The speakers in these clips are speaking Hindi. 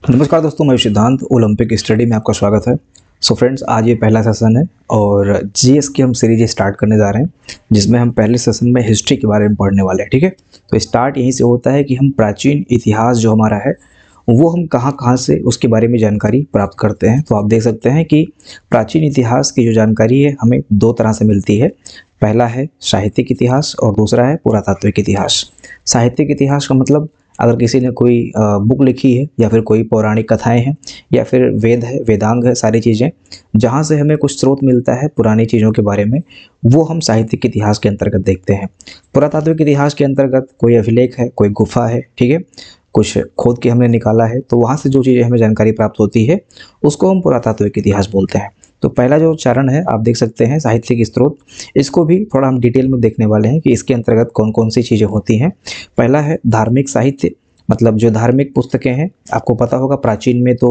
नमस्कार दोस्तों, मैं सिद्धांत ओलंपिक स्टडी में आपका स्वागत है। सो फ्रेंड्स, आज ये पहला सेशन है और जीएस की हम सीरीज स्टार्ट करने जा रहे हैं, जिसमें हम पहले सेशन में हिस्ट्री के बारे में पढ़ने वाले हैं। ठीक है, तो स्टार्ट यहीं से होता है कि हम प्राचीन इतिहास जो हमारा है वो हम कहाँ कहाँ से उसके बारे में जानकारी प्राप्त करते हैं। तो आप देख सकते हैं कि प्राचीन इतिहास की जो जानकारी है हमें दो तरह से मिलती है। पहला है साहित्यिक इतिहास और दूसरा है पुरातात्विक इतिहास। साहित्यिक इतिहास का मतलब अगर किसी ने कोई बुक लिखी है या फिर कोई पौराणिक कथाएं हैं या फिर वेद है, वेदांग है, सारी चीज़ें जहाँ से हमें कुछ स्रोत मिलता है पुरानी चीज़ों के बारे में, वो हम साहित्यिक इतिहास के अंतर्गत देखते हैं। पुरातात्विक इतिहास के अंतर्गत कोई अभिलेख है, कोई गुफा है, ठीक है, कुछ खोद के हमने निकाला है, तो वहाँ से जो चीज़ें हमें जानकारी प्राप्त होती है उसको हम पुरातात्विक इतिहास बोलते हैं। तो पहला जो चरण है आप देख सकते हैं साहित्यिक स्रोत, इसको भी थोड़ा हम डिटेल में देखने वाले हैं कि इसके अंतर्गत कौन कौन सी चीज़ें होती हैं। पहला है धार्मिक साहित्य, मतलब जो धार्मिक पुस्तकें हैं। आपको पता होगा प्राचीन में तो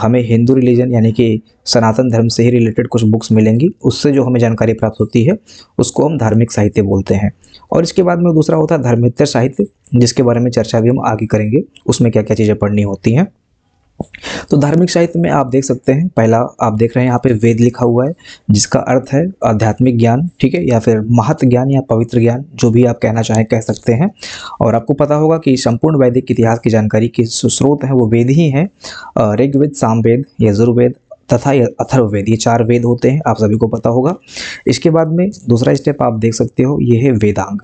हमें हिंदू रिलीजन यानी कि सनातन धर्म से ही रिलेटेड कुछ बुक्स मिलेंगी, उससे जो हमें जानकारी प्राप्त होती है उसको हम धार्मिक साहित्य बोलते हैं। और इसके बाद में दूसरा होता है धर्मेतर साहित्य, जिसके बारे में चर्चा भी हम आगे करेंगे, उसमें क्या क्या चीज़ें पढ़नी होती हैं। तो धार्मिक साहित्य में आप देख सकते हैं, पहला आप देख रहे हैं यहाँ पे वेद लिखा हुआ है, जिसका अर्थ है आध्यात्मिक ज्ञान, ठीक है, या फिर महत ज्ञान या पवित्र ज्ञान, जो भी आप कहना चाहें कह सकते हैं। और आपको पता होगा कि संपूर्ण वैदिक इतिहास की जानकारी के स्रोत हैं वो वेद ही हैं। ऋग्वेद, सामवेद, यजुर्वेद तथा अथर्ववेद, ये चार वेद होते हैं, आप सभी को पता होगा। इसके बाद में दूसरा स्टेप आप देख सकते हो, ये है वेदांग।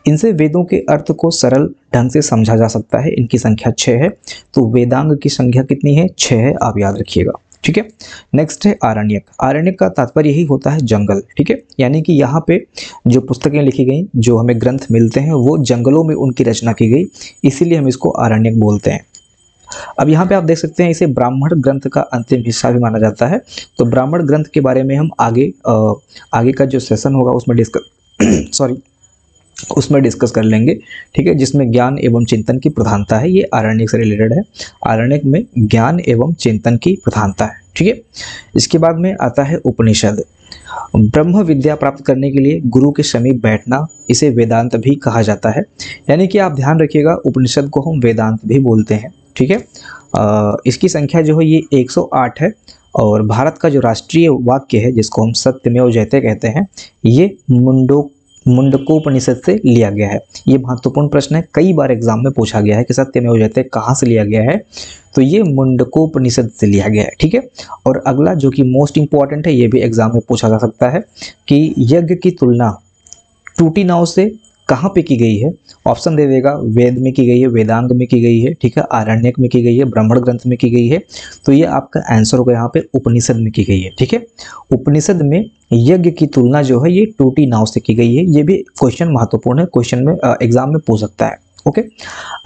इनसे वेदों के अर्थ को सरल ढंग से समझा जा सकता है। इनकी संख्या 6 है, तो वेदांग की संख्या कितनी है? 6 है, आप याद रखिएगा, ठीक है। नेक्स्ट है आरण्यक। आरण्यक का तात्पर्य यही होता है जंगल, ठीक है, यानी कि यहाँ पे जो पुस्तकें लिखी गई, जो हमें ग्रंथ मिलते हैं वो जंगलों में उनकी रचना की गई, इसीलिए हम इसको आरण्यक बोलते हैं। अब यहाँ पे आप देख सकते हैं इसे ब्राह्मण ग्रंथ का अंतिम हिस्सा भी माना जाता है। तो ब्राह्मण ग्रंथ के बारे में हम आगे का जो सेशन होगा उसमें उसमें डिस्कस कर लेंगे, ठीक है, जिसमें ज्ञान एवं चिंतन की प्रधानता है। ये आरण्यक से रिलेटेड है, आरण्यक में ज्ञान एवं चिंतन की प्रधानता है, ठीक है। इसके बाद में आता है उपनिषद। ब्रह्म विद्या प्राप्त करने के लिए गुरु के समीप बैठना, इसे वेदांत भी कहा जाता है। यानी कि आप ध्यान रखिएगा, उपनिषद को हम वेदांत भी बोलते हैं, ठीक है। इसकी संख्या जो है ये 108 है। और भारत का जो राष्ट्रीय वाक्य है, जिसको हम सत्यमेव जयते कहते हैं, ये मुंडकोपनिषद से लिया गया है। ये महत्वपूर्ण प्रश्न है, कई बार एग्जाम में पूछा गया है कि सत्यमेव जयते कहाँ से लिया गया है, तो ये मुंडकोपनिषद से लिया गया है, ठीक है। और अगला जो कि मोस्ट इंपॉर्टेंट है, ये भी एग्जाम में पूछा जा सकता है कि यज्ञ की तुलना टूटी नाव से कहाँ पे की गई है। ऑप्शन दे देगा, वेद में की गई है, वेदांग में की गई है, ठीक है, आरण्यक में की गई है, ब्राह्मण ग्रंथ में की गई है। तो ये आपका आंसर होगा यहाँ पे उपनिषद में की गई है, ठीक है। उपनिषद में यज्ञ की तुलना जो है ये टूटी नाव से की गई है। ये भी क्वेश्चन महत्वपूर्ण है, क्वेश्चन में एग्जाम में पूछ सकता है, ओके।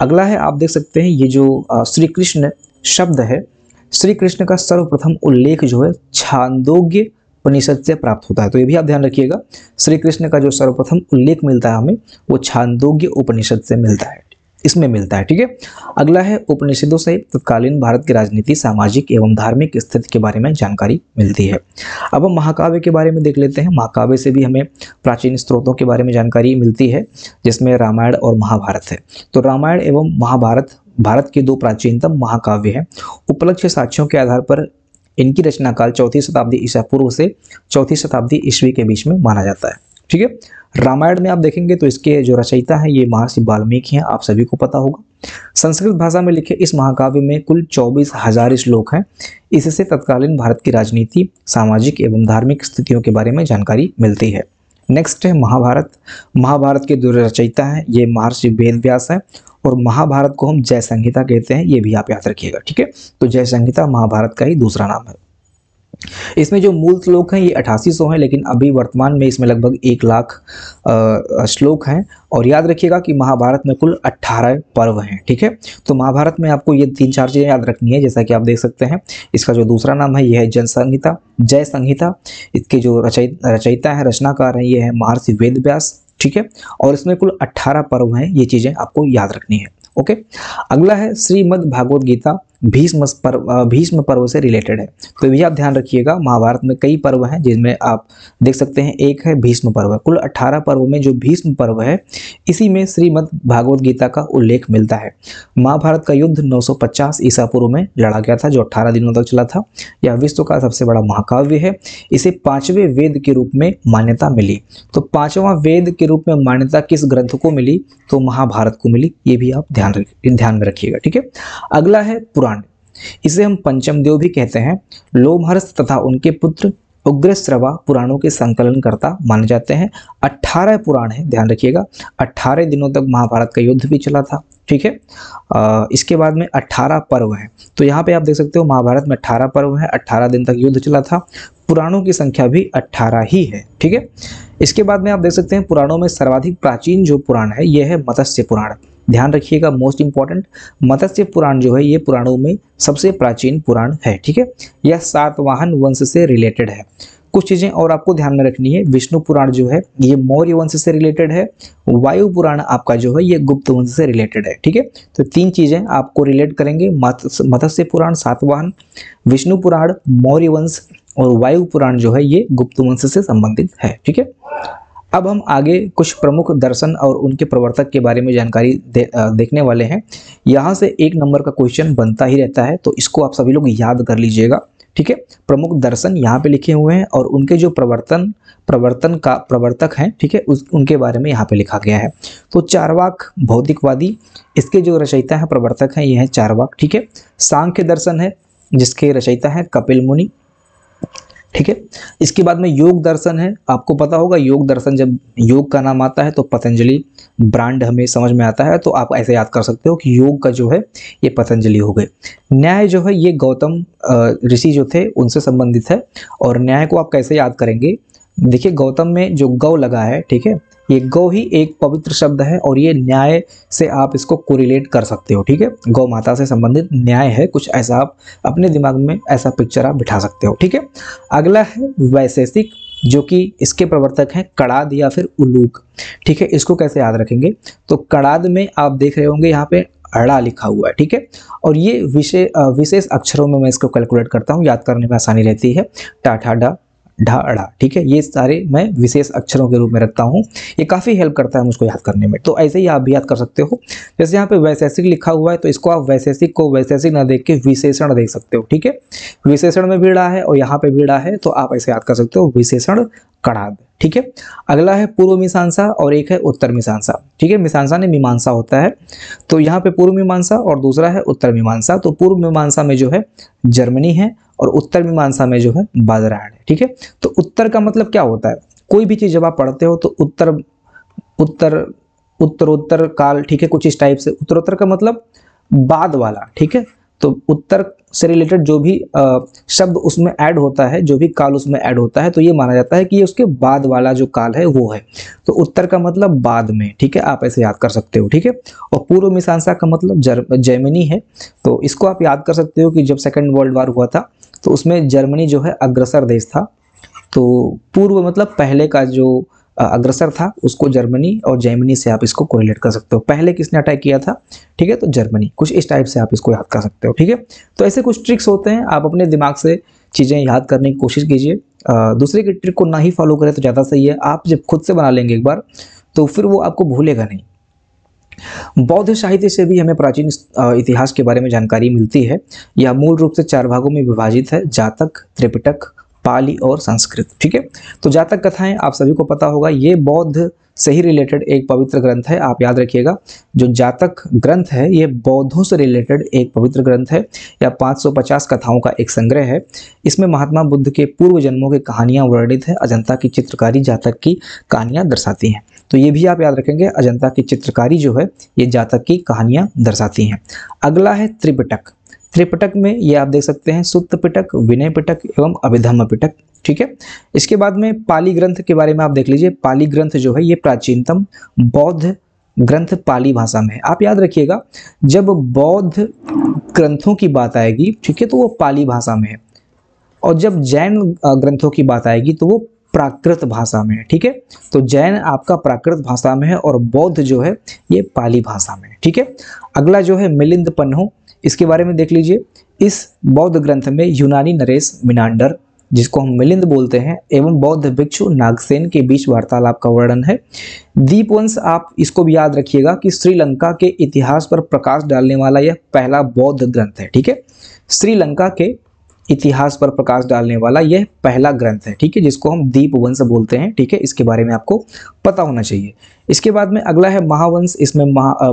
अगला है आप देख सकते हैं, ये जो श्री कृष्ण शब्द है, श्री कृष्ण का सर्वप्रथम उल्लेख जो है छांदोग्य उपनिषद से प्राप्त होता है। तो ये भी आप ध्यान रखिएगा, श्री कृष्ण का जो सर्वप्रथम उल्लेख मिलता है हमें, वो छांदोग्य उपनिषद से मिलता है, इसमें मिलता है, ठीक है। अगला है उपनिषदों से तत्कालीन भारत की राजनीति, सामाजिक एवं धार्मिक स्थिति के बारे में जानकारी मिलती है। अब हम महाकाव्य के बारे में देख लेते हैं। महाकाव्य से भी हमें प्राचीन स्रोतों के बारे में जानकारी मिलती है, जिसमें रामायण और महाभारत है। तो रामायण एवं महाभारत भारत के दो प्राचीनतम महाकाव्य हैं। उपलब्ध साक्ष्यों के आधार पर इनकी रचना काल 4वीं शताब्दी ईसा पूर्व से 4वीं शताब्दी ईस्वी के बीच में माना जाता है, ठीक है। रामायण में आप देखेंगे तो इसके जो रचयिता हैं ये महर्षि वाल्मीकि हैं, आप सभी को पता होगा। संस्कृत भाषा में लिखे इस महाकाव्य में कुल 24,000 श्लोक हैं। इससे तत्कालीन भारत की राजनीति, सामाजिक एवं धार्मिक स्थितियों के बारे में जानकारी मिलती है। नेक्स्ट है महाभारत। महाभारत के जो रचयिता हैं ये महर्षि वेदव्यास हैं, और महाभारत को हम जय संहिता कहते हैं, ये भी आप याद रखिएगा, ठीक है। तो जय संहिता महाभारत का ही दूसरा नाम है। इसमें जो मूल श्लोक हैं ये 8800 हैं, लेकिन अभी वर्तमान में इसमें लगभग 1 लाख श्लोक हैं। और याद रखिएगा कि महाभारत में कुल 18 पर्व हैं, ठीक है। तो महाभारत में आपको ये 3-4 चीज़ें याद रखनी है, जैसा कि आप देख सकते हैं इसका जो दूसरा नाम है ये है जय संहिता। इसके जो रचयिता है, रचनाकार हैं, ये है महर्षि वेदव्यास, ठीक है। और इसमें कुल 18 पर्व हैं, ये चीज़ें आपको याद रखनी है, ओके। अगला है श्रीमद् भागवत गीता भीष्म पर्व से रिलेटेड है। तो ये भी आप ध्यान रखिएगा, महाभारत में कई पर्व हैं जिनमें आप देख सकते हैं एक है भीष्म पर्व। कुल 18 पर्व में जो भीष्म पर्व है इसी में श्रीमद् भागवत गीता का उल्लेख मिलता है। महाभारत का युद्ध 950 ईसा पूर्व में लड़ा गया था जो 18 दिनों तक चला था। यह विश्व का सबसे बड़ा महाकाव्य है। इसे 5वें वेद के रूप में मान्यता मिली। तो 5वां वेद के रूप में मान्यता किस ग्रंथ को मिली? तो महाभारत को मिली। ये भी आप ध्यान में रखिएगा, ठीक है। अगला है पुराण। इसे हम पंचम देव भी कहते हैं। लोमहर्ष तथा उनके पुत्र उग्रश्रवा पुराणों के संकलनकर्ता माने जाते हैं। 18 पुराण है, ध्यान रखिएगा। 18 दिनों तक महाभारत का युद्ध भी चला था, ठीक है। इसके बाद में 18 पर्व हैं। तो यहाँ पे आप देख सकते हो महाभारत में 18 पर्व है, 18 दिन तक युद्ध चला था। पुराणों की संख्या भी 18 ही है, ठीक है। इसके बाद में आप देख सकते हैं पुराणों में सर्वाधिक प्राचीन जो पुराण है यह है मत्स्य पुराण। ध्यान रखिएगा, मोस्ट इंपॉर्टेंट, मत्स्य पुराण जो है ये पुराणों में सबसे प्राचीन पुराण है, ठीक है। यह सातवाहन वंश से रिलेटेड है। कुछ चीज़ें और आपको ध्यान में रखनी है। विष्णु पुराण जो है ये मौर्य वंश से रिलेटेड है। वायु पुराण आपका जो है ये गुप्त वंश से रिलेटेड है, ठीक है। तो 3 चीज़ें आपको रिलेट करेंगे, मत्स्य पुराण सातवाहन, विष्णु पुराण मौर्य वंश और वायु पुराण जो है ये गुप्त वंश से संबंधित है, ठीक है। अब हम आगे कुछ प्रमुख दर्शन और उनके प्रवर्तक के बारे में जानकारी देखने वाले हैं। यहाँ से 1 नंबर का क्वेश्चन बनता ही रहता है, तो इसको आप सभी लोग याद कर लीजिएगा, ठीक है। प्रमुख दर्शन यहाँ पे लिखे हुए हैं और उनके जो प्रवर्तक हैं, ठीक है, उनके बारे में यहाँ पे लिखा गया है। तो चारवाक भौतिकवादी, इसके जो रचयिता है प्रवर्तक हैं ये हैं चारवाक, ठीक है। सांख्य दर्शन है जिसके रचयिता है कपिल मुनि, ठीक है। इसके बाद में योग दर्शन है। आपको पता होगा योग दर्शन, जब योग का नाम आता है तो पतंजलि ब्रांड हमें समझ में आता है, तो आप ऐसे याद कर सकते हो कि योग का जो है ये पतंजलि हो गए। न्याय जो है ये गौतम ऋषि जो थे उनसे संबंधित है। और न्याय को आप कैसे याद करेंगे? देखिए गौतम में जो गौ लगा है, ठीक है, ये गौ ही एक पवित्र शब्द है और ये न्याय से आप इसको कोरिलेट कर सकते हो, ठीक है। गौ माता से संबंधित न्याय है, कुछ ऐसा आप अपने दिमाग में ऐसा पिक्चर आप बिठा सकते हो, ठीक है। अगला है वैशेषिक, जो कि इसके प्रवर्तक हैं कड़ाद या फिर उलूक, ठीक है। इसको कैसे याद रखेंगे? तो कड़ाद में आप देख रहे होंगे यहाँ पे अड़ा लिखा हुआ है, ठीक है। और ये विशेष अक्षरों में मैं इसको कैलकुलेट करता हूँ, याद करने में आसानी रहती है। टा ठा डा ढा अड़ा, ठीक है, ये सारे मैं विशेष अक्षरों के रूप में रखता हूँ। ये काफ़ी हेल्प करता है मुझको याद करने में। तो ऐसे ही आप भी याद कर सकते हो। जैसे यहाँ पे वैशेषिक लिखा हुआ है तो इसको आप वैशेषिक को वैशेषिक ना देख के विशेषण देख सकते हो, ठीक है। विशेषण में भी अड़ा है और यहाँ पे भी अड़ा है, तो आप ऐसे याद कर सकते हो विशेषण कड़ाद, ठीक है। अगला है पूर्व मीमांसा और एक है उत्तर मीमांसा, ठीक है। मीमांसा ने मीमांसा होता है, तो यहाँ पे पूर्व मीमांसा और दूसरा है उत्तर मीमांसा। तो पूर्व मीमांसा में जो है जर्मनी है और उत्तर मीमांसा में जो है बादरायण है, ठीक है। तो उत्तर का मतलब क्या होता है? कोई भी चीज जब आप पढ़ते हो तो उत्तरोत्तर काल, ठीक है, कुछ इस टाइप से। उत्तरोत्तर का मतलब बाद वाला, ठीक है। तो उत्तर से रिलेटेड जो भी शब्द उसमें ऐड होता है, जो भी काल उसमें ऐड होता है, तो ये माना जाता है कि ये उसके बाद वाला जो काल है वो है। तो उत्तर का मतलब बाद में, ठीक है, आप ऐसे याद कर सकते हो, ठीक है। और पूर्व मीमांसा का मतलब जर्मनी है, तो इसको आप याद कर सकते हो कि जब सेकेंड वर्ल्ड वॉर हुआ था तो उसमें जर्मनी जो है अग्रसर देश था। तो पूर्व मतलब पहले का जो अग्रसर था उसको जर्मनी, और जर्मनी से आप इसको कोरिलेट कर सकते हो। पहले किसने अटैक किया था, ठीक है, तो जर्मनी। कुछ इस टाइप से आप इसको याद कर सकते हो, ठीक है। तो ऐसे कुछ ट्रिक्स होते हैं, आप अपने दिमाग से चीज़ें याद करने की कोशिश कीजिए। दूसरे की ट्रिक को ना ही फॉलो करें तो ज़्यादा सही है। आप जब खुद से बना लेंगे एक बार तो फिर वो आपको भूलेगा नहीं। बौद्ध साहित्य से भी हमें प्राचीन इतिहास के बारे में जानकारी मिलती है। यह मूल रूप से 4 भागों में विभाजित है, जातक, त्रिपिटक, पाली और संस्कृत, ठीक है। तो जातक कथाएं आप सभी को पता होगा, ये बौद्ध से ही रिलेटेड एक पवित्र ग्रंथ है। आप याद रखिएगा, जो जातक ग्रंथ है ये बौद्धों से रिलेटेड एक पवित्र ग्रंथ है। या 550 कथाओं का एक संग्रह है। इसमें महात्मा बुद्ध के पूर्व जन्मों की कहानियां वर्णित है। अजंता की चित्रकारी जातक की कहानियां दर्शाती हैं। तो ये भी आप याद रखेंगे, अजंता की चित्रकारी जो है ये जातक की कहानियां दर्शाती हैं। अगला है त्रिपिटक। त्रिपिटक में ये आप देख सकते हैं सुत्त पिटक, विनय पिटक एवं अभिधम्म पिटक, ठीक है। इसके बाद में पाली ग्रंथ के बारे में आप देख लीजिए। पाली ग्रंथ जो है ये प्राचीनतम बौद्ध ग्रंथ पाली भाषा में है। आप याद रखिएगा, जब बौद्ध ग्रंथों की बात आएगी, ठीक है, तो वो पाली भाषा में है। और जब जैन ग्रंथों की बात आएगी तो वो प्राकृत भाषा में है, ठीक है। तो जैन आपका प्राकृत भाषा में है और बौद्ध जो है ये पाली भाषा में है, ठीक है। अगला जो है मिलिंद पन्हो, इसके बारे में देख लीजिए। इस बौद्ध ग्रंथ में यूनानी नरेश मिनांडर, जिसको हम मिलिंद बोलते हैं, एवं बौद्ध भिक्षु नागसेन के बीच वार्तालाप का वर्णन है। दीपवंश, आप इसको भी याद रखिएगा कि श्रीलंका के इतिहास पर प्रकाश डालने वाला यह पहला बौद्ध ग्रंथ है। ठीक है, श्रीलंका के इतिहास पर प्रकाश डालने वाला यह पहला ग्रंथ है। ठीक है, जिसको हम दीपवंश बोलते हैं। ठीक है, इसके बारे में आपको पता होना चाहिए। इसके बाद में अगला है महावंश। इसमें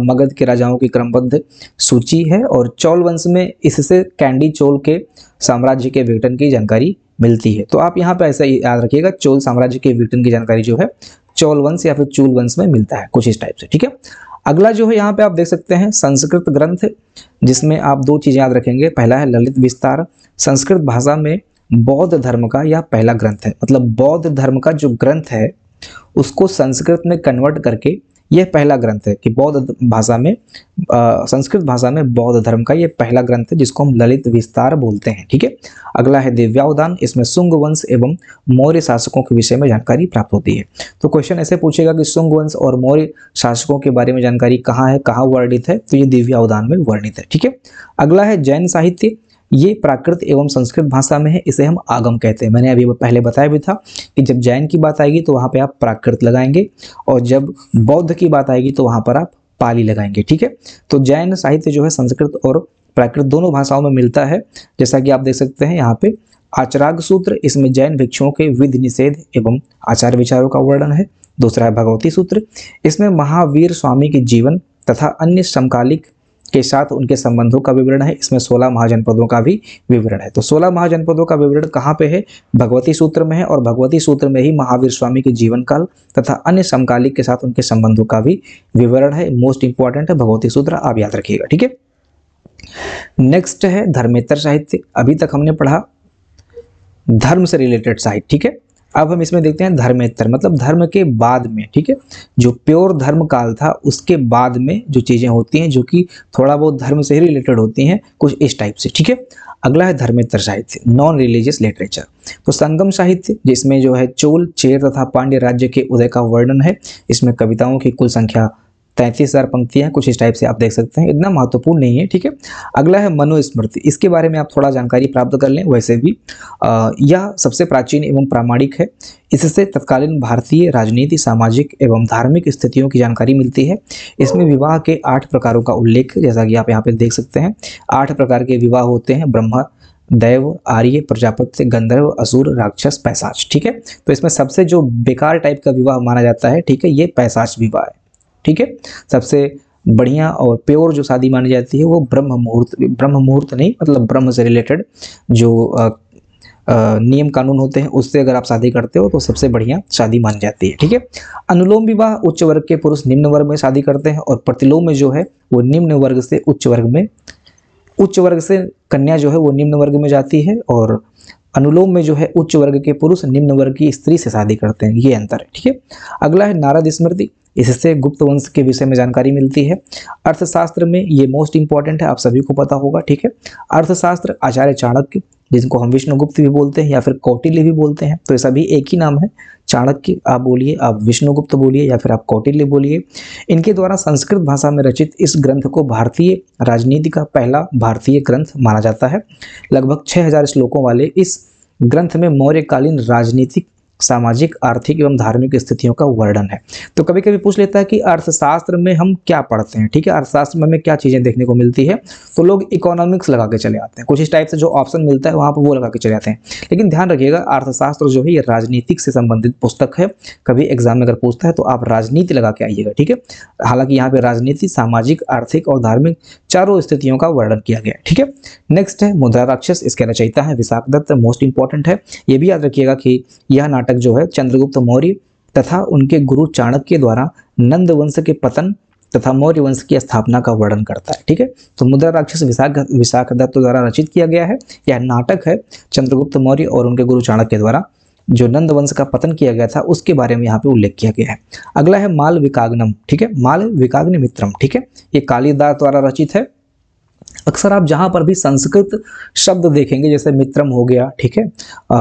मगध के राजाओं की क्रमबद्ध सूची है, और चोल वंश में इससे कैंडी चोल के साम्राज्य के विघटन की जानकारी मिलती है। तो आप यहाँ पे ऐसा याद रखिएगा, चोल साम्राज्य के विघटन की जानकारी जो है चोल वंश या फिर चूल वंश में मिलता है, कुछ इस टाइप से। ठीक है, अगला जो है यहाँ पे आप देख सकते हैं संस्कृत ग्रंथ, जिसमें आप दो चीजें याद रखेंगे। पहला है ललित विस्तार, संस्कृत भाषा में बौद्ध धर्म का यह पहला ग्रंथ है। मतलब बौद्ध धर्म का जो ग्रंथ है उसको संस्कृत में कन्वर्ट करके यह पहला ग्रंथ है कि बौद्ध भाषा में संस्कृत भाषा में बौद्ध धर्म का यह पहला ग्रंथ है, जिसको हम ललित विस्तार बोलते हैं। ठीक है, अगला है दिव्यावदान। इसमें शुंग वंश एवं मौर्य शासकों के विषय में जानकारी प्राप्त होती है। तो क्वेश्चन ऐसे पूछेगा कि शुंग वंश और मौर्य शासकों के बारे में जानकारी कहाँ है, कहाँ वर्णित है, तो ये दिव्यावदान में वर्णित है। ठीक है, अगला है जैन साहित्य। ये प्राकृत एवं संस्कृत भाषा में है, इसे हम आगम कहते हैं। मैंने अभी पहले बताया भी था कि जब जैन की बात आएगी तो वहाँ पे आप प्राकृत लगाएंगे, और जब बौद्ध की बात आएगी तो वहाँ पर आप पाली लगाएंगे। ठीक है, तो जैन साहित्य जो है संस्कृत और प्राकृत दोनों भाषाओं में मिलता है। जैसा कि आप देख सकते हैं यहाँ पे आचराग सूत्र, इसमें जैन भिक्षुओं के विधि निषेध एवं आचार विचारों का वर्णन है। दूसरा है भगवती सूत्र, इसमें महावीर स्वामी के जीवन तथा अन्य समकालिक के साथ उनके संबंधों का विवरण है। इसमें 16 महाजनपदों का भी विवरण है। तो 16 महाजनपदों का विवरण कहाँ पे है, भगवती सूत्र में है, और भगवती सूत्र में ही महावीर स्वामी के जीवन काल तथा अन्य समकालिक के साथ उनके संबंधों का भी विवरण है। मोस्ट इंपॉर्टेंट है भगवती सूत्र, आप याद रखिएगा। ठीक है, नेक्स्ट है धर्मेतर साहित्य। अभी तक हमने पढ़ा धर्म से रिलेटेड साहित्य। ठीक है, अब हम इसमें देखते हैं धर्मेतर, मतलब धर्म के बाद में। ठीक है, जो प्योर धर्म काल था उसके बाद में जो चीजें होती हैं जो कि थोड़ा बहुत धर्म से ही रिलेटेड होती हैं, कुछ इस टाइप से। ठीक है, अगला है धर्मेतर साहित्य, नॉन रिलीजियस लिटरेचर। तो संगम साहित्य, जिसमें जो है चोल, चेर तथा पांड्य राज्य के उदय का वर्णन है। इसमें कविताओं की कुल संख्या 33,000 पंक्तियां, कुछ इस टाइप से आप देख सकते हैं, इतना महत्वपूर्ण नहीं है। ठीक है, अगला है मनुस्मृति। इसके बारे में आप थोड़ा जानकारी प्राप्त कर लें। वैसे भी यह सबसे प्राचीन एवं प्रामाणिक है। इससे तत्कालीन भारतीय राजनीति, सामाजिक एवं धार्मिक स्थितियों की जानकारी मिलती है। इसमें विवाह के 8 प्रकारों का उल्लेख है, जैसा कि आप यहाँ पे देख सकते हैं। 8 प्रकार के विवाह होते हैं, ब्रह्मा, दैव, आर्य, प्रजापत्य, गंधर्व, असुर, राक्षस, पैशाच। ठीक है, तो इसमें सबसे जो बेकार टाइप का विवाह माना जाता है, ठीक है, ये पैशाच विवाह है। ठीक है, सबसे बढ़िया और प्योर जो शादी मानी जाती है वो ब्रह्म मुहूर्त नहीं, मतलब ब्रह्म से रिलेटेड जो नियम कानून होते हैं उससे अगर आप शादी करते हो तो सबसे बढ़िया शादी मानी जाती है। ठीक है, अनुलोम विवाह, उच्च वर्ग के पुरुष निम्न वर्ग में शादी करते हैं, और प्रतिलोम में जो है वो निम्न वर्ग से उच्च वर्ग में, उच्च वर्ग से कन्या जो है वो निम्न वर्ग में जाती है, और अनुलोम में जो है उच्च वर्ग के पुरुष निम्न वर्ग की स्त्री से शादी करते हैं, ये अंतर है। ठीक है, अगला है नारद स्मृति। इससे गुप्त वंश के विषय में जानकारी मिलती है। अर्थशास्त्र में ये मोस्ट इंपॉर्टेंट है, आप सभी को पता होगा। ठीक है, अर्थशास्त्र आचार्य चाणक्य, जिनको हम विष्णुगुप्त भी बोलते हैं या फिर कौटिल्य भी बोलते हैं, तो ये सभी एक ही नाम है। चाणक्य आप बोलिए, आप विष्णुगुप्त बोलिए, या फिर आप कौटिल्य बोलिए। इनके द्वारा संस्कृत भाषा में रचित इस ग्रंथ को भारतीय राजनीति का पहला भारतीय ग्रंथ माना जाता है। लगभग 6000 श्लोकों वाले इस ग्रंथ में मौर्यकालीन राजनीतिक, सामाजिक, आर्थिक एवं धार्मिक स्थितियों का वर्णन है। तो कभी कभी पूछ लेता है कि अर्थशास्त्र में हम क्या पढ़ते हैं। ठीक है, अर्थशास्त्र में हमें क्या चीजें देखने को मिलती है, तो लोग इकोनॉमिक्स लगा के चले आते हैं, कुछ इस टाइप से जो ऑप्शन मिलता है वहां पर वो लगा के चले आते हैं। लेकिन ध्यान रखिएगा, अर्थशास्त्र जो है ये राजनीतिक से संबंधित पुस्तक है। कभी एग्जाम में अगर पूछता है तो आप राजनीति लगा के आइएगा। ठीक है, हालांकि यहाँ पे राजनीति, सामाजिक, आर्थिक और धार्मिक चारों स्थितियों का वर्णन किया गया है। ठीक है, नेक्स्ट है मुद्रा राक्षस। इसके रचयिता है विशाख दत्त, मोस्ट इंपॉर्टेंट है। ये भी याद रखिएगा कि यह नाटक जो है चंद्रगुप्त मौर्य तथा उनके गुरु चाणक्य द्वारा नंद वंश के पतन तथा मौर्य वंश की स्थापना का वर्णन करता है। ठीक है, तो मुद्रा राक्षस विशाख दत्त द्वारा रचित किया गया है। यह नाटक है चंद्रगुप्त मौर्य और उनके गुरु चाणक्य द्वारा जो नंद वंश का पतन किया गया था उसके बारे में यहाँ पे उल्लेख किया गया है। अगला है माल विकाग्नम। ठीक है, माल विकाग्नि मित्रम। ठीक है, ये कालिदास द्वारा रचित है। अक्सर आप जहाँ पर भी संस्कृत शब्द देखेंगे, जैसे मित्रम हो गया, ठीक है,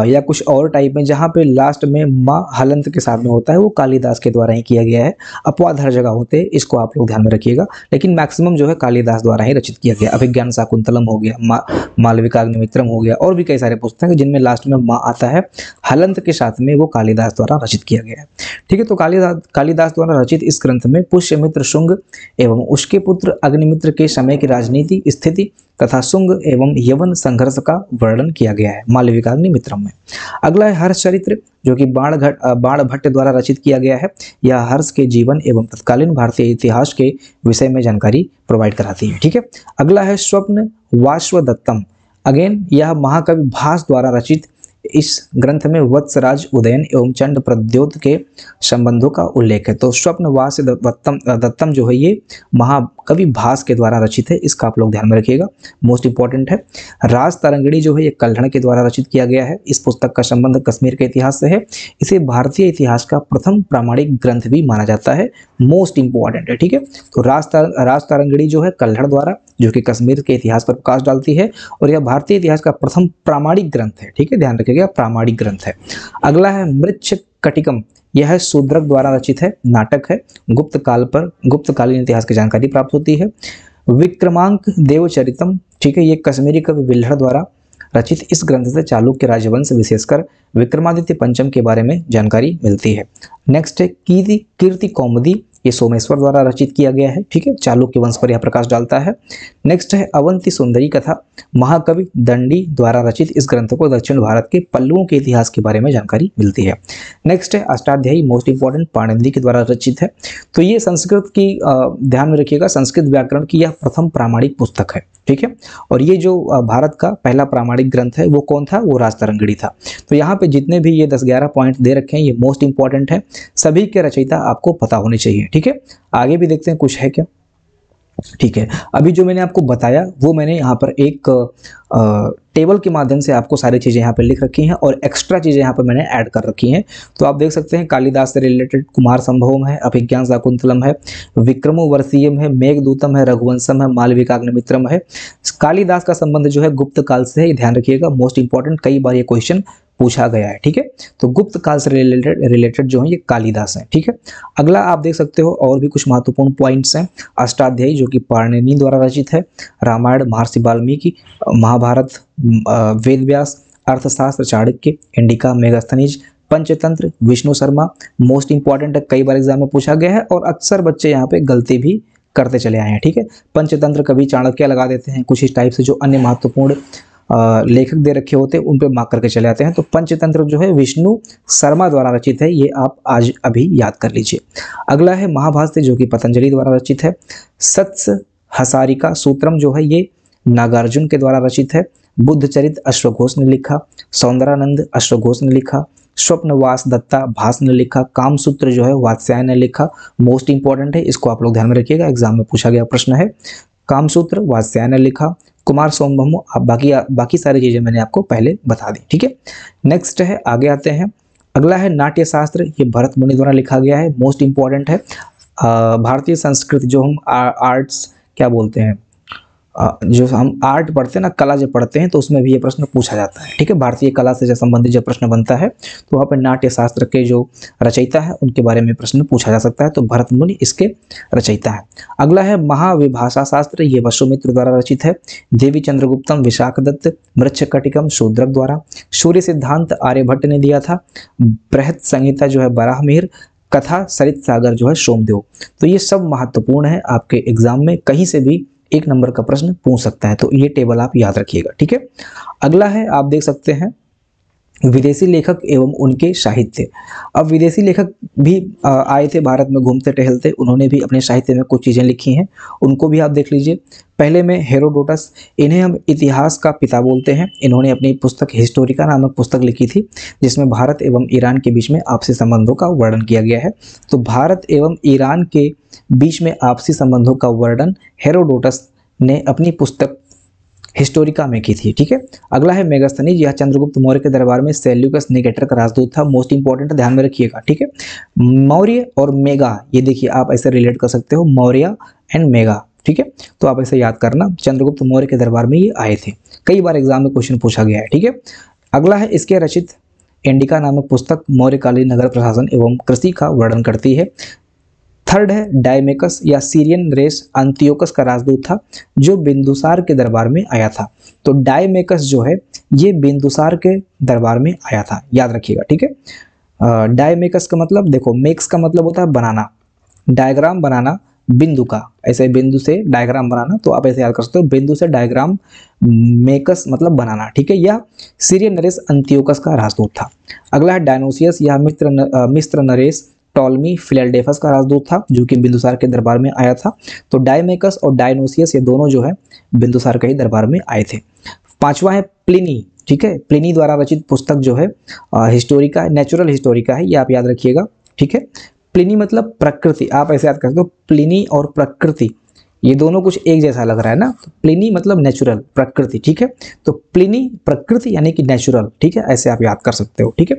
या कुछ और टाइप में जहाँ पे लास्ट में माँ हलंत के साथ में होता है, वो कालिदास के द्वारा ही किया गया है। अपवाद हर जगह होते हैं, इसको आप लोग ध्यान में रखिएगा, लेकिन मैक्सिमम जो है कालिदास द्वारा ही रचित किया गया। अभिज्ञान शाकुंतलम हो गया, मालविकाग्निमित्रम हो गया, और भी कई सारे पुस्तक हैं जिनमें लास्ट में माँ आता है हलंत के साथ में, वो कालिदास द्वारा रचित किया गया है। ठीक है, तो कालिदास द्वारा रचित इस ग्रंथ में पुष्यमित्र शुंग एवं उसके पुत्र अग्निमित्र के समय की राजनीति स्थिति तथा शुंग एवं यवन संघर्ष का वर्णन किया गया है मालविकाग्निमित्रम में। अगला है हर्ष चरित्र, जो कि बाणभट्ट द्वारा रचित किया गया है। यह हर्ष के जीवन एवं तत्कालीन भारतीय इतिहास के विषय में जानकारी प्रोवाइड कराती है। ठीक है, अगला है स्वप्न वाश्वदत्तम। अगेन यह महाकवि भास द्वारा रचित इस ग्रंथ में वत्सराज उदयन एवं चंड प्रद्योत के संबंधों का उल्लेख है। तो स्वप्न वास दत्तम जो है ये महाकवि भास के द्वारा रचित है, इसका आप लोग ध्यान में रखिएगा, मोस्ट इंपॉर्टेंट है। राज तरंगिणी जो है ये कल्हड़ के द्वारा रचित किया गया है। इस पुस्तक का संबंध कश्मीर के इतिहास से है। इसे भारतीय इतिहास का प्रथम प्रामाणिक ग्रंथ भी माना जाता है, मोस्ट इंपॉर्टेंट है। ठीक है, तो राज तरंगिणी जो है कल्हड़ द्वारा, जो कि कश्मीर के इतिहास पर प्रकाश डालती है, और यह भारतीय इतिहास का प्रथम प्रामाणिक ग्रंथ है। ठीक है, ध्यान रखिएगा, प्रामाणिक ग्रंथ है। अगला है मृच्छकटिकम। यह है शूद्रक द्वारा रचित है, नाटक है। गुप्तकालीन इतिहास की जानकारी प्राप्त होती है। विक्रमांक देवचरितम, ठीक है, ये कश्मीरी कवि विल्हड़ द्वारा रचित इस ग्रंथ से चालुक्य राजवंश विशेषकर विक्रमादित्य पंचम के बारे में जानकारी मिलती है। नेक्स्ट है कीर्ति कौमुदी, ये सोमेश्वर द्वारा रचित किया गया है। ठीक है, चालुक्य वंश पर यह प्रकाश डालता है। नेक्स्ट है अवंती सुंदरी कथा, महाकवि दंडी द्वारा रचित इस ग्रंथ को दक्षिण भारत के पल्लुओं के इतिहास के बारे में जानकारी मिलती है। नेक्स्ट है अष्टाध्यायी, मोस्ट इंपॉर्टेंट, पाणिनि के द्वारा रचित है। तो ये संस्कृत की ध्यान में रखिएगा, संस्कृत व्याकरण की यह प्रथम प्रामाणिक पुस्तक है। ठीक है, और ये जो भारत का पहला प्रामाणिक ग्रंथ है वो कौन था, वो राज तरंगिणी था। तो यहाँ पे जितने भी ये 10-11 पॉइंट दे रखे हैं ये मोस्ट इंपॉर्टेंट है, सभी के रचयिता आपको पता होने चाहिए। ठीक है, आगे भी देखते हैं कुछ है क्या। ठीक है, अभी जो मैंने आपको बताया वो मैंने यहाँ पर एक टेबल के माध्यम से आपको सारी चीज़ें यहाँ पर लिख रखी हैं, और एक्स्ट्रा चीज़ें यहाँ पर मैंने ऐड कर रखी हैं। तो आप देख सकते हैं कालिदास से रिलेटेड कुमार संभवम है, अभिज्ञान शाकुंतलम है, विक्रमोर्वशीयम है, मेघदूतम है, रघुवंशम है, मालविकाग्निमित्रम है। कालिदास का संबंध जो है गुप्त काल से है, ध्यान रखिएगा, मोस्ट इंपॉर्टेंट, कई बार ये क्वेश्चन पूछा गया है। ठीक है, तो गुप्त काल से रिलेटेड जो है ये कालिदास है। ठीक है, अगला आप देख सकते हो और भी कुछ महत्वपूर्ण पॉइंट्स हैं। अष्टाध्यायी जो कि पाणिनि द्वारा रचित है, रामायण महर्षि वाल्मीकि, महाभारत वेद व्यास, अर्थशास्त्र Chanakya, indica Megasthenes, Panchatantra Vishnu Sharma, most important है, कई बार एग्जाम में पूछा गया है और अक्सर बच्चे यहाँ पे गलती भी करते चले आए हैं। ठीक है, पंचतंत्र कभी चाणक्य लगा देते हैं, कुछ इस टाइप से जो अन्य महत्वपूर्ण लेखक दे रखे होते हैं उन पे मार्क करके चले आते हैं। तो पंचतंत्र जो है विष्णु शर्मा द्वारा रचित है, ये आप आज अभी याद कर लीजिए। अगला है महाभाष्य जो कि पतंजलि द्वारा रचित है। सत्स हसारिका सूत्रम जो है ये नागार्जुन के द्वारा रचित है। बुद्ध चरित अश्वघोष ने लिखा, सौंदरानंद अश्वघोष ने लिखा, स्वप्नवास दत्ता भास ने लिखा, कामसूत्र जो है वात्स्यायन ने लिखा। मोस्ट इंपॉर्टेंट है, इसको आप लोग ध्यान में रखिएगा, एग्जाम में पूछा गया प्रश्न है। कामसूत्र वात्स्यायन ने लिखा, कुमार सोमभमु, बाकी सारी चीजें मैंने आपको पहले बता दी। ठीक है, नेक्स्ट है, आगे आते हैं। अगला है नाट्य शास्त्र, ये भरत मुनि द्वारा लिखा गया है, मोस्ट इंपॉर्टेंट है। भारतीय संस्कृति जो हम आर्ट्स क्या बोलते हैं, जो हम आर्ट पढ़ते हैं ना, कला जब पढ़ते हैं तो उसमें भी ये प्रश्न पूछा जाता है। ठीक है, भारतीय कला से जब संबंधित जब प्रश्न बनता है तो वहाँ पर नाट्य शास्त्र के जो रचयिता है उनके बारे में प्रश्न पूछा जा सकता है। तो भरत मुनि इसके रचयिता है। अगला है महाविभाषा शास्त्र, ये वसुमित्र द्वारा रचित है। देवी चंद्रगुप्तम विशाखदत्त, मृच्छकटिकम शूद्रक द्वारा। सूर्य सिद्धांत आर्यभट्ट ने दिया था। बृहत संहिता जो है बराहमिहिर, कथा सरित सागर जो है सोमदेव। तो ये सब महत्वपूर्ण है, आपके एग्जाम में कहीं से भी 1 नंबर का प्रश्न पूछ सकता है, तो ये टेबल आप याद रखिएगा। ठीक है, अगला है, आप देख सकते हैं विदेशी लेखक एवं उनके साहित्य। अब विदेशी लेखक भी आए थे भारत में घूमते टहलते, उन्होंने भी अपने साहित्य में कुछ चीज़ें लिखी हैं, उनको भी आप देख लीजिए। पहले में हेरोडोटस, इन्हें हम इतिहास का पिता बोलते हैं। इन्होंने अपनी पुस्तक हिस्टोरिका नामक पुस्तक लिखी थी, जिसमें भारत एवं ईरान के बीच में आपसी संबंधों का वर्णन किया गया है। तो भारत एवं ईरान के बीच में आपसी संबंधों का वर्णन हेरोडोटस ने अपनी पुस्तक हिस्टोरिका में की थी। ठीक है, अगला है मेगास्थनीज, यह चंद्रगुप्त मौर्य के दरबार में सेल्यूकस निकेटर का राजदूत था। मोस्ट इंपॉर्टेंट, ध्यान में रखिएगा। ठीक है, मौर्य और मेगा, ये देखिए आप ऐसे रिलेट कर सकते हो, मौर्य एंड मेगा। ठीक है, तो आप ऐसे याद करना, चंद्रगुप्त मौर्य के दरबार में ये आए थे। कई बार एग्जाम में क्वेश्चन पूछा गया है। ठीक है, अगला है इसके रचित इंडिका नामक पुस्तक मौर्यकालीन नगर प्रशासन एवं कृषि का वर्णन करती है। थर्ड है डायमेकस या सीरियन नरेश अंत्योकस का राजदूत था जो बिंदुसार के दरबार में आया था। तो डायमेकस जो है ये बिंदुसार के दरबार में आया था, याद रखिएगा। ठीक है, डायमेकस का मतलब देखो, मेक्स का मतलब होता है बनाना, डायग्राम बनाना बिंदु का, ऐसे बिंदु से डायग्राम बनाना, तो आप ऐसे याद कर सकते हो, बिंदु से डायग्राम, मेकस मतलब बनाना। ठीक है, यह सीरियन नरेश अंत्योकस का राजदूत था। अगला है डायनोसियस या मिस्र नरेश टॉलमी फिलाडेल्फस का राजदूत था जो कि बिंदुसार के दरबार में आया था। तो डायमेकस और डायनोसियस ये दोनों जो है बिंदुसार के ही दरबार में आए थे। पांचवा है प्लिनी। ठीक है, प्लिनी द्वारा रचित पुस्तक जो है हिस्टोरिका, नेचुरल हिस्टोरिका है, ये आप याद रखिएगा। ठीक है, प्लिनी मतलब प्रकृति, आप ऐसे याद कर सकते हो, प्लिनी और प्रकृति ये दोनों कुछ एक जैसा लग रहा है ना, तो प्लिनी मतलब नेचुरल, प्रकृति। ठीक है, तो प्लिनी प्रकृति यानी कि नेचुरल। ठीक है, ऐसे आप याद कर सकते हो। ठीक है,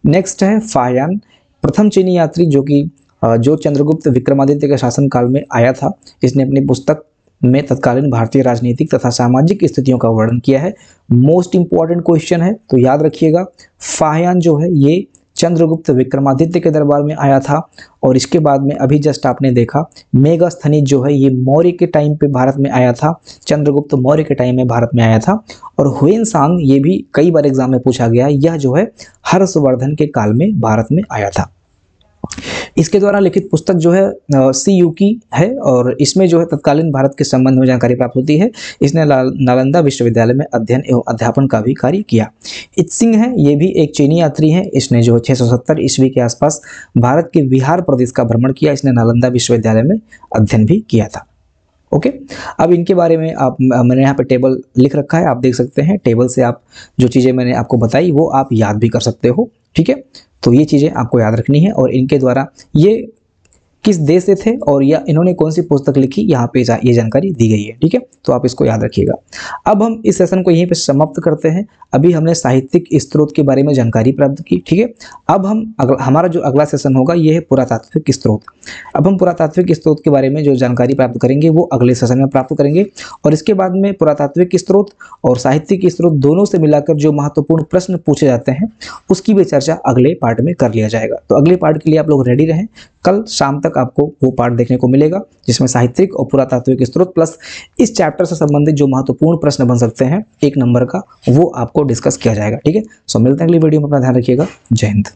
नेक्स्ट है फाहयान, प्रथम चीनी यात्री जो चंद्रगुप्त विक्रमादित्य के शासनकाल में आया था। इसने अपनी पुस्तक में तत्कालीन भारतीय राजनीतिक तथा सामाजिक स्थितियों का वर्णन किया है। मोस्ट इंपॉर्टेंट क्वेश्चन है, तो याद रखिएगा, फाहयान जो है ये चंद्रगुप्त विक्रमादित्य के दरबार में आया था। और इसके बाद में अभी जस्ट आपने देखा मेगास्थनीज जो है ये मौर्य के टाइम पे भारत में आया था, चंद्रगुप्त मौर्य के टाइम में भारत में आया था। और हुएनसांग ये भी कई बार एग्जाम में पूछा गया, यह जो है हर्षवर्धन के काल में भारत में आया था। इसके द्वारा लिखित पुस्तक जो है CU की है और इसमें जो है तत्कालीन भारत के संबंध में जानकारी प्राप्त होती है। इसने नालंदा विश्वविद्यालय में अध्ययन एवं अध्यापन का भी कार्य किया। इत्सिंग है, ये भी एक चीनी यात्री है। इसने जो 670 ईस्वी के आसपास भारत के बिहार प्रदेश का भ्रमण किया। इसने नालंदा विश्वविद्यालय में अध्ययन भी किया था। ओके, अब इनके बारे में मैंने यहाँ पे टेबल लिख रखा है, आप देख सकते हैं। टेबल से आप जो चीज़ें मैंने आपको बताई वो आप याद भी कर सकते हो। ठीक है, तो ये चीज़ें आपको याद रखनी है। और इनके द्वारा ये किस देश से थे और या इन्होंने कौन सी पुस्तक लिखी, यहाँ पे ये जानकारी दी गई है। ठीक है, तो आप इसको याद रखिएगा। अब हम इस सेशन को यहीं पे समाप्त करते हैं। अभी हमने साहित्यिक स्रोत के बारे में जानकारी प्राप्त की। ठीक है, अब हमारा जो अगला सेशन होगा ये है पुरातात्विक स्रोत। अब हम पुरातात्विक स्रोत के बारे में जो जानकारी प्राप्त करेंगे वो अगले सेशन में प्राप्त करेंगे। और इसके बाद में पुरातात्विक स्रोत और साहित्यिक स्रोत दोनों से मिलाकर जो महत्वपूर्ण प्रश्न पूछे जाते हैं उसकी भी चर्चा अगले पार्ट में कर लिया जाएगा। तो अगले पार्ट के लिए आप लोग रेडी रहें। कल शाम तक आपको वो पार्ट देखने को मिलेगा जिसमें साहित्यिक और पुरातात्विक स्रोत प्लस इस चैप्टर से संबंधित जो महत्वपूर्ण प्रश्न बन सकते हैं 1 नंबर का, वो आपको डिस्कस किया जाएगा। ठीक है, सो मिलते हैं अगली वीडियो में। अपना ध्यान रखिएगा। जय हिंद।